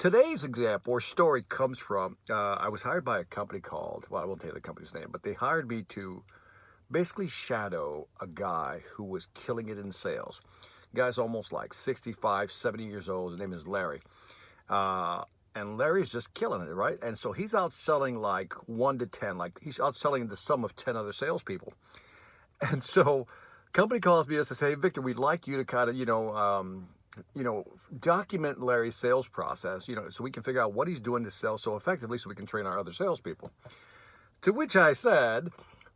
Today's example or story comes from, I was hired by a company called, well, I won't tell you the company's name, but they hired me to basically shadow a guy who was killing it in sales. The guy's almost like 65, 70 years old. His name is Larry. And Larry's just killing it, right? And so he's outselling like 1 to 10, like he's outselling the sum of 10 other salespeople. And so company calls me and says, hey, Victor, we'd like you to kind of, document Larry's sales process, so we can figure out what he's doing to sell so effectively so we can train our other salespeople. To which I said,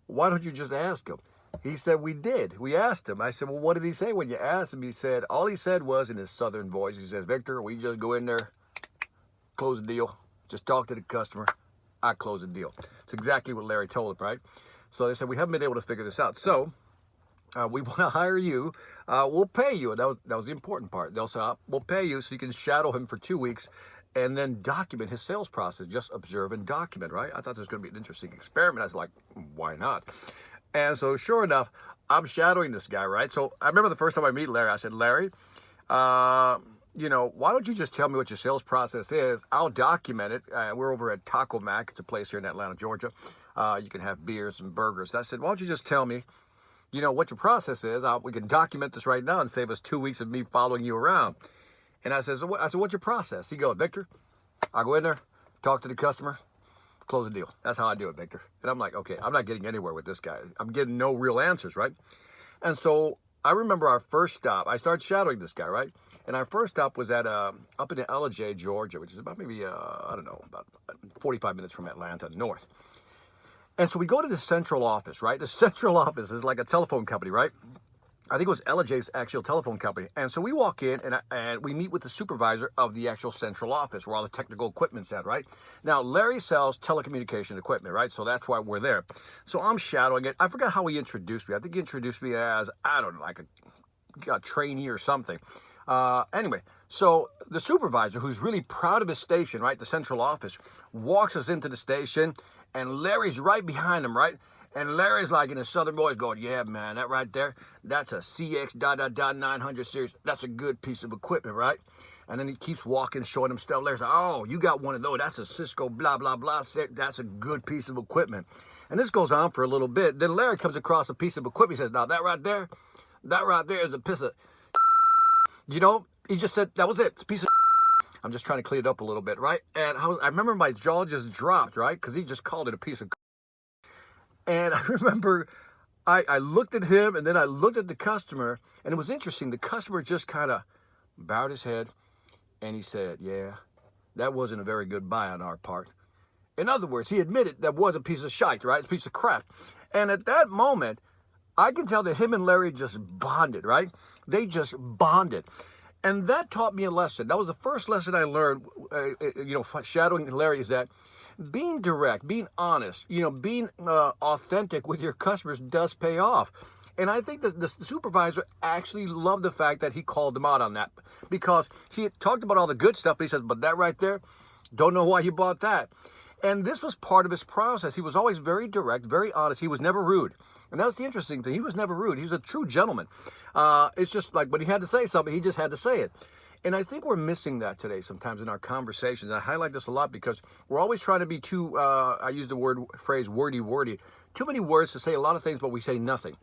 why don't you just ask him? He said, we did. We asked him. I said, well, what did he say when you asked him? He said, all he said was in his southern voice, he says, Victor, we just go in there, close the deal, just talk to the customer, I close the deal. It's exactly what Larry told him, right? So they said, we haven't been able to figure this out. So we want to hire you. We'll pay you. And that was the important part. They'll say, we'll pay you so you can shadow him for 2 weeks and then document his sales process. Just observe and document, right? I thought this was going to be an interesting experiment. I was like, why not? And so sure enough, I'm shadowing this guy, right? So I remember the first time I meet Larry, I said, Larry, why don't you just tell me what your sales process is? I'll document it. We're over at Taco Mac. It's a place here in Atlanta, Georgia. You can have beers and burgers. And I said, why don't you just tell me, what your process is? We can document this right now and save us 2 weeks of me following you around. And I said, what's your process? He goes, Victor, I go in there, talk to the customer, close the deal. That's how I do it, Victor. And I'm like, okay, I'm not getting anywhere with this guy. I'm getting no real answers, right? And so I remember our first stop. I started shadowing this guy, right? And our first stop was at up in LJ, Georgia, which is about maybe, about 45 minutes from Atlanta north. And so we go to the central office, right? The central office is like a telephone company, right? I think it was LJ's actual telephone company. And so we walk in and we meet with the supervisor of the actual central office where all the technical equipment's at, right? Now, Larry sells telecommunication equipment, right? So that's why we're there. So I'm shadowing it. I forgot how he introduced me. I think he introduced me as, I don't know, like a trainee or something. Anyway, so the supervisor, who's really proud of his station, right, the central office, walks us into the station, and Larry's right behind him, right? And Larry's like in his southern voice going, yeah, man, that right there, that's a CX 900 series. That's a good piece of equipment, right? And then he keeps walking, showing him stuff. Larry's like, oh, you got one of those. That's a Cisco blah, blah, blah. That's a good piece of equipment. And this goes on for a little bit. Then Larry comes across a piece of equipment. He says, now, that right there is a piece of, he just said, that was it. It's a piece of, I'm just trying to clean it up a little bit, right? And I remember my jaw just dropped, right? Because he just called it a piece of. And I remember I looked at him and then I looked at the customer, and it was interesting. The customer just kind of bowed his head and he said, yeah, that wasn't a very good buy on our part. In other words, he admitted that was a piece of shite, right? It's a piece of crap. And at that moment, I can tell that him and Larry just bonded, right? They just bonded. And that taught me a lesson. That was the first lesson I learned, shadowing Larry, is that being direct, being honest, being authentic with your customers does pay off. And I think that the supervisor actually loved the fact that he called them out on that, because he had talked about all the good stuff, but he says, but that right there, don't know why you bought that. And this was part of his process. He was always very direct, very honest. He was never rude. And that was the interesting thing. He was never rude. He was a true gentleman. It's just like when he had to say something, he just had to say it. And I think we're missing that today sometimes in our conversations. And I highlight this a lot because we're always trying to be too, I use the phrase wordy. Too many words to say a lot of things, but we say nothing.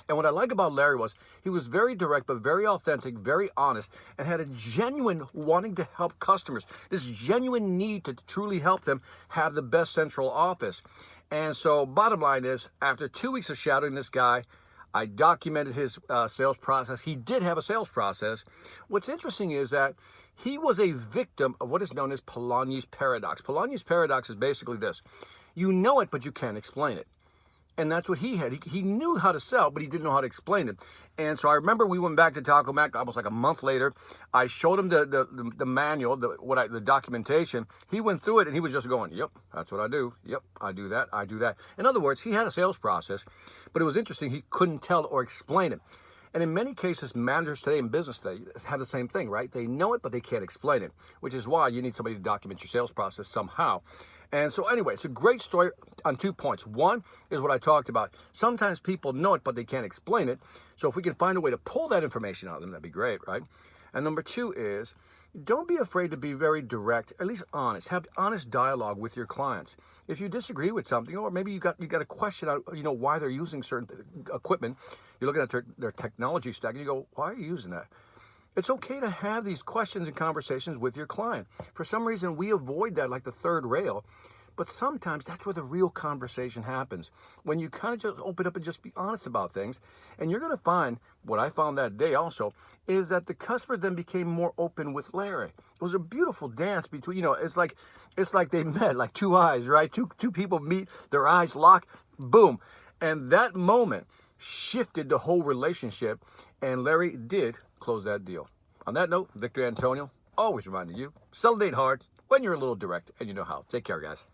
And what I like about Larry was he was very direct, but very authentic, very honest, and had a genuine wanting to help customers, this genuine need to truly help them have the best central office. And so bottom line is, after 2 weeks of shadowing this guy, I documented his sales process. He did have a sales process. What's interesting is that he was a victim of what is known as Polanyi's paradox. Polanyi's paradox is basically this. You know it, but you can't explain it. And that's what he had. He knew how to sell, but he didn't know how to explain it. And so I remember we went back to Taco Mac almost like a month later. I showed him the manual, the documentation. He went through it, and he was just going, yep, that's what I do. Yep, I do that. I do that. In other words, he had a sales process, but it was interesting. He couldn't tell or explain it. And in many cases, managers today in business today have the same thing, right? They know it, but they can't explain it, which is why you need somebody to document your sales process somehow. And so anyway, it's a great story on 2 points. One is what I talked about. Sometimes people know it, but they can't explain it. So if we can find a way to pull that information out of them, that'd be great, right? And number two is, don't be afraid to be very direct, at least honest. Have honest dialogue with your clients. If you disagree with something, or maybe you got a question on, why they're using certain equipment, you're looking at their technology stack, and you go, why are you using that? It's okay to have these questions and conversations with your client. For some reason, we avoid that like the third rail, but sometimes that's where the real conversation happens. When you kind of just open up and just be honest about things, and you're going to find, what I found that day also, is that the customer then became more open with Larry. It was a beautiful dance between, it's like they met, like two eyes, right? Two people meet, their eyes lock, boom. And that moment shifted the whole relationship, and Larry did close that deal. On that note, Victor Antonio, always reminding you, sell ain't hard when you're a little direct and you know how. Take care, guys.